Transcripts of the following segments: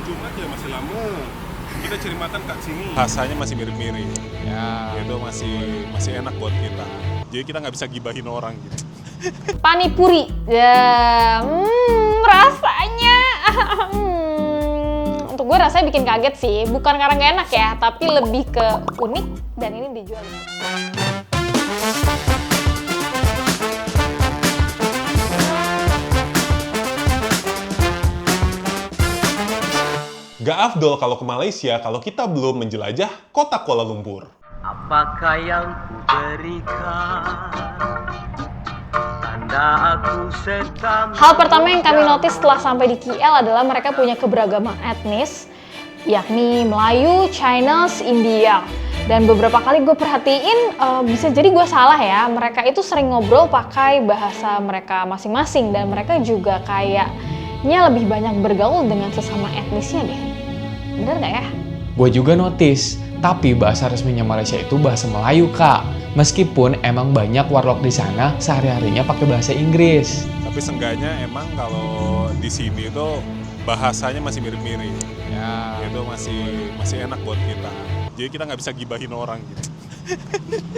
Jumat ya masih lama. Kita cari makan kat sini. Bahasanya masih mirip-mirip. Ya. Itu masih enak buat kita. Jadi kita nggak bisa gibahin orang gitu. Panipuri. Ya, rasanya. Untuk gue rasanya bikin kaget sih. Bukan karena nggak enak ya, tapi lebih ke unik dan ini dijual. Gak afdol kalau ke Malaysia kalau kita belum menjelajah kota Kuala Lumpur. Apakah yang ku berikan? Tanda aku sedang. Hal pertama yang kami notice setelah sampai di KL adalah mereka punya keberagaman etnis, yakni Melayu, Chinese, India. Dan beberapa kali gue perhatiin, bisa jadi gue salah ya, mereka itu sering ngobrol pakai bahasa mereka masing-masing. Dan mereka juga kayaknya lebih banyak bergaul dengan sesama etnisnya deh. Bener gak ya? Gue juga notice, tapi bahasa resminya Malaysia itu bahasa Melayu, Kak. Meskipun emang banyak warlock di sana sehari-harinya pakai bahasa Inggris. Tapi seenggaknya emang kalau di sini tuh bahasanya masih mirip-mirip. Ya. Itu masih enak buat kita. Jadi kita nggak bisa gibahin orang gitu.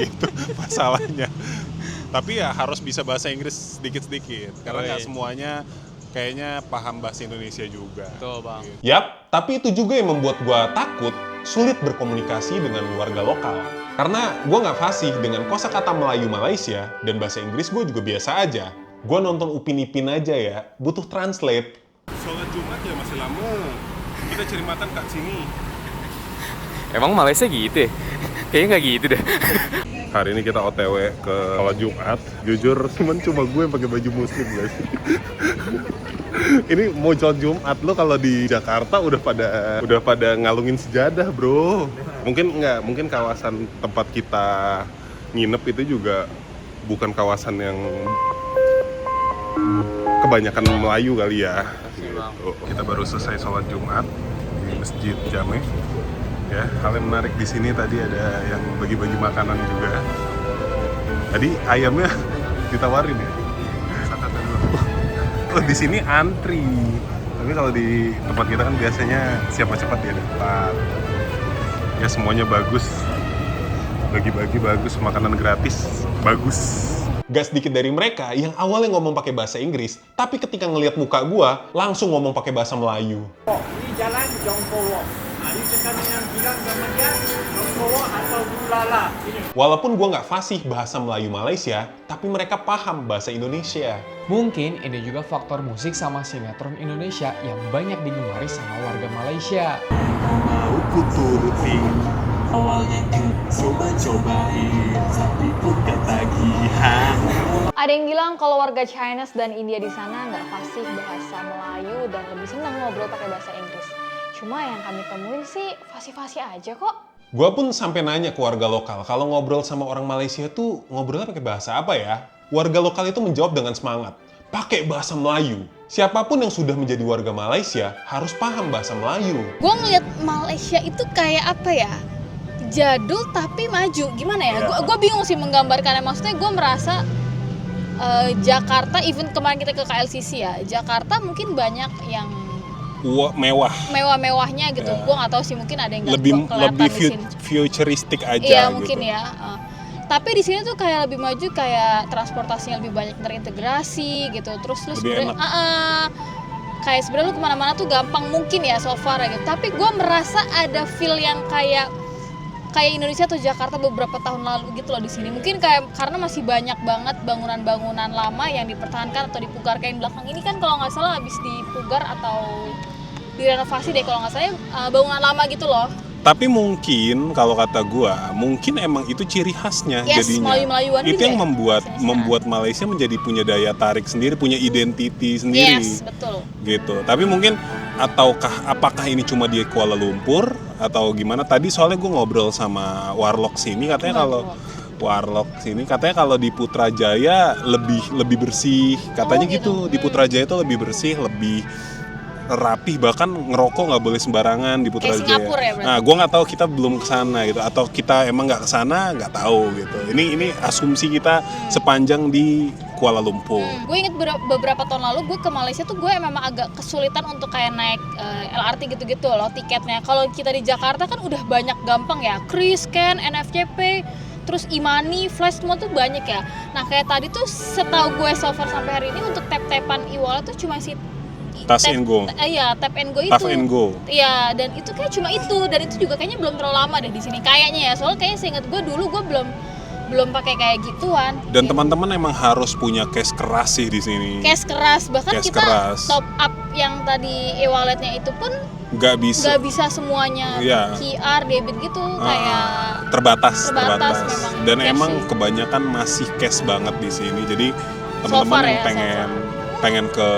Itu masalahnya. Tapi ya harus bisa bahasa Inggris sedikit-sedikit. Karena nggak semuanya kayaknya paham bahasa Indonesia juga. Betul, Bang. Yap, tapi itu juga yang membuat gue takut sulit berkomunikasi dengan warga lokal. Karena gue nggak fasih dengan kosakata Melayu Malaysia dan bahasa Inggris gue juga biasa aja. Gue nonton Upin Ipin aja ya, butuh translate. Sholat Jumat ya masih lama. Kita cari makan kat sini. Emang Malaysia gitu ya? Kayaknya nggak gitu deh. Hari ini kita OTW ke sholat Jumat. Jujur, cuman cuma gue yang pakai baju muslim guys. Ini mau sholat Jumat, lo kalau di Jakarta udah pada ngalungin sejadah bro. Mungkin kawasan tempat kita nginep itu juga bukan kawasan yang kebanyakan Melayu kali ya. Gitu. Kita baru selesai sholat Jumat di Masjid Jamek. Ya, hal yang menarik di sini tadi ada yang bagi-bagi makanan juga. Tadi ayamnya ditawarin ya. Oh, di sini antri. Tapi kalau di tempat kita kan biasanya siapa cepat dia dapat. Ya semuanya bagus. Bagi-bagi bagus, makanan gratis bagus. Gak sedikit dari mereka yang awalnya ngomong pakai bahasa Inggris, tapi ketika ngelihat muka gua langsung ngomong pakai bahasa Melayu. Ini jalan Jongkowo. Ini sekarang yang bilang sama dia Jongkowo atau Bulala. Walaupun gua nggak fasih bahasa Melayu Malaysia, tapi mereka paham bahasa Indonesia. Mungkin ini juga faktor musik sama sinetron Indonesia yang banyak digemari sama warga Malaysia. Mau kuturuti. Awalnya coba-cobain, tapi pun ketagihan. Ada yang bilang kalau warga Chinese dan India di sana nggak fasih bahasa Melayu dan lebih senang ngobrol pakai bahasa Inggris. Cuma yang kami temuin sih fasih-fasih aja kok. Gua pun sampai nanya ke warga lokal, kalau ngobrol sama orang Malaysia tuh ngobrolnya pakai bahasa apa ya? Warga lokal itu menjawab dengan semangat, pakai bahasa Melayu. Siapapun yang sudah menjadi warga Malaysia harus paham bahasa Melayu. Gue ngeliat Malaysia itu kayak apa ya? Jadul tapi maju. Gimana ya? Gue bingung sih menggambarkannya. Maksudnya gue merasa Jakarta, even kemarin kita ke KLCC ya, Jakarta mungkin banyak yang Mewah. mewah-mewahnya gitu. Ya. Gue nggak tahu sih, mungkin ada yang nggak Lebih kelihatan di sini. futuristik aja Iya gitu. mungkin ya. Tapi di sini tuh kayak lebih maju, kayak transportasinya lebih banyak terintegrasi gitu. Terus lu Lebih sebenarnya kayak sebenarnya lu kemana-mana tuh gampang mungkin ya so far ya gitu. Tapi gue merasa ada feel yang kayak Indonesia atau Jakarta beberapa tahun lalu gitu loh di sini. Mungkin kayak karena masih banyak banget bangunan-bangunan lama yang dipertahankan atau dipugar. Kayak di belakang ini kan kalau nggak salah habis dipugar atau direnovasi deh kalau nggak salah, bangunan lama gitu loh. Tapi mungkin kalau kata gua, mungkin emang itu ciri khasnya Yes, jadinya. Melayu-Melayuan Itu juga yang ya, membuat Malaysia menjadi punya daya tarik sendiri, punya identiti sendiri. Yes, betul. Gitu. Tapi mungkin apakah ini cuma di Kuala Lumpur atau gimana? Tadi soalnya gua ngobrol sama warlock sini, katanya kalau di Putrajaya lebih bersih. Katanya gitu. Di Putrajaya itu lebih bersih, lebih rapih, bahkan ngerokok nggak boleh sembarangan di Putrajaya. Singapura ya berarti? Nah, gue nggak tahu, kita belum kesana gitu, atau kita emang nggak kesana, nggak tahu gitu. Ini asumsi kita sepanjang di Kuala Lumpur. Gue inget beberapa tahun lalu gue ke Malaysia tuh gue memang agak kesulitan untuk kayak naik LRT gitu-gitu loh tiketnya. Kalau kita di Jakarta kan udah banyak gampang ya, Kris, Scan, NFCP, terus e-money, flash semua tuh banyak ya. Nah kayak tadi tuh setahu gue so far sampai hari ini untuk tap-tapan e-wallet tuh cuma si Touch and go. Iya, tap and go itu. Tap and go. Iya, dan itu kayak cuma itu, dan itu juga kayaknya belum terlalu lama deh di sini kayaknya ya. Soalnya kayaknya seingat gue dulu gue belum pakai kayak gituan. Dan gitu. teman-teman emang harus punya cash keras sih di sini. Cash keras, bahkan Cash kita keras. top up yang tadi e-walletnya itu pun Nggak bisa. semuanya Iya. QR, debit gitu, kayak terbatas. memang. Dan Cash emang sih. kebanyakan masih cash banget di sini. Jadi So teman-teman far yang ya, pengen ke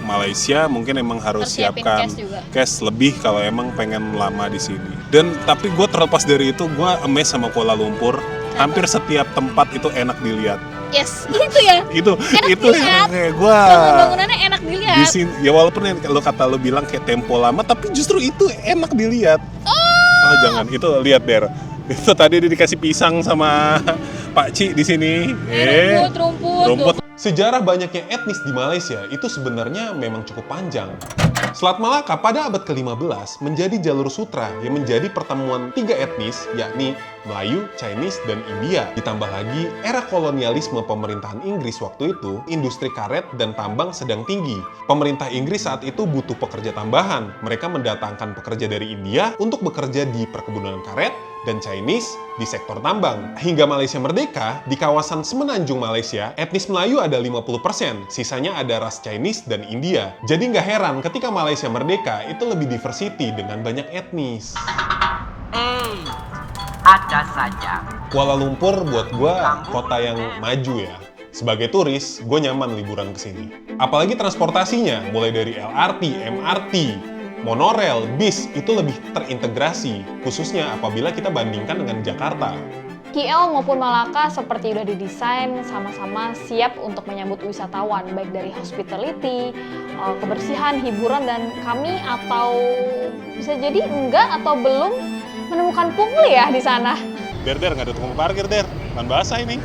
Malaysia mungkin emang harus Harus siapin siapkan cash juga. cash lebih kalau emang pengen lama di sini. Dan tapi gue terlepas dari itu, gue amazed sama Kuala Lumpur. Hampir setiap tempat itu enak dilihat. yes, itu ya. Itu dilihat. yang kayak gue Bangun-bangunannya enak dilihat. di sini ya, walaupun yang lo bilang kayak tempo lama, tapi justru itu enak dilihat. Oh jangan, itu lihat Der. Itu tadi dia dikasih pisang sama Pak Ci di sini. Rumput. Sejarah banyaknya etnis di Malaysia itu sebenarnya memang cukup panjang. Selat Malaka pada abad ke-15 menjadi jalur sutra yang menjadi pertemuan 3 etnis, yakni Melayu, Chinese, dan India. Ditambah lagi, era kolonialisme pemerintahan Inggris waktu itu, industri karet dan tambang sedang tinggi. Pemerintah Inggris saat itu butuh pekerja tambahan. Mereka mendatangkan pekerja dari India untuk bekerja di perkebunan karet, dan Chinese di sektor tambang. Hingga Malaysia merdeka, di kawasan semenanjung Malaysia, etnis Melayu ada 50%, sisanya ada ras Chinese dan India. Jadi nggak heran ketika Malaysia merdeka itu lebih diversity dengan banyak etnis. Ada saja. Kuala Lumpur buat gua kota yang maju ya. Sebagai turis, gue nyaman liburan ke sini. Apalagi transportasinya, mulai dari LRT, MRT, monorail, bis itu lebih terintegrasi, khususnya apabila kita bandingkan dengan Jakarta. KL maupun Malaka seperti udah didesain sama-sama siap untuk menyambut wisatawan, baik dari hospitality, kebersihan, hiburan, dan kami atau bisa jadi enggak atau belum menemukan pungli ya di sana. Der, nggak ada tukang parkir Der, kan basah ini.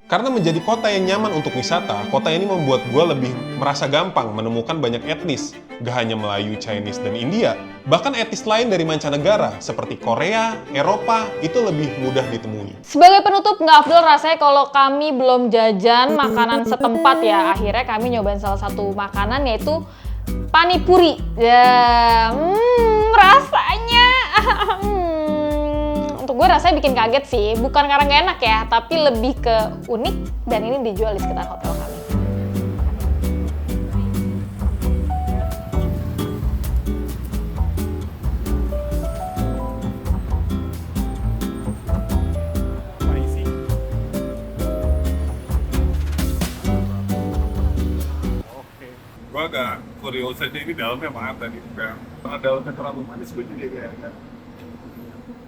Karena menjadi kota yang nyaman untuk wisata, kota ini membuat gue lebih merasa gampang menemukan banyak etnis. Gak hanya Melayu, Chinese, dan India. Bahkan etnis lain dari mancanegara, seperti Korea, Eropa, itu lebih mudah ditemui. Sebagai penutup, nggak afdol rasanya kalau kami belum jajan makanan setempat ya. Akhirnya kami nyobain salah satu makanan yaitu panipuri. Ya, rasanya... Untuk gue rasanya bikin kaget sih, bukan karena nggak enak ya, tapi lebih ke unik, dan ini dijual di sekitar hotel kami. Gue agak curious aja, ini dalamnya apa tadi? Kalau dalamnya terlalu manis, gue jadi kayak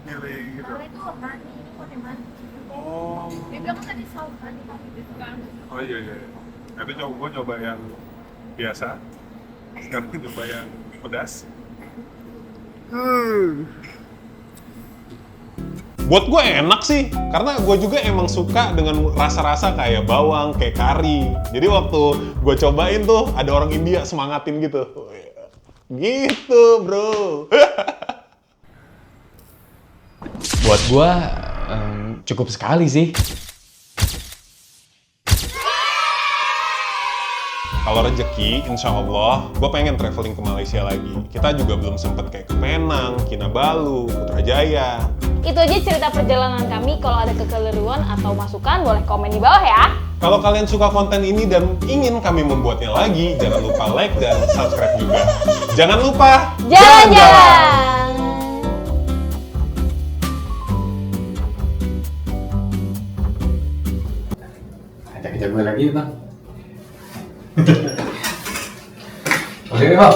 milih gitu. Kalau itu honey, ini honey. Oh. Dia bilang tadi saus honey gitu kan. Oh iya. Nanti gue coba yang biasa. Sekarang coba yang pedas. Buat gue enak sih, karena gue juga emang suka dengan rasa-rasa kayak bawang, kayak kari. Jadi waktu gue cobain tuh, ada orang India semangatin gitu. Gitu, bro. Buat gua cukup sekali sih. Kalau rezeki, insya Allah, gue pengen traveling ke Malaysia lagi. Kita juga belum sempet kayak ke Penang, Kinabalu, Putrajaya. Itu aja cerita perjalanan kami. Kalau ada kekeliruan atau masukan, boleh komen di bawah ya. Kalau kalian suka konten ini dan ingin kami membuatnya lagi, jangan lupa like dan subscribe juga. Jangan lupa Jalan-jalan! Ajak-ajak gue lagi, Bang. Oke, Bang.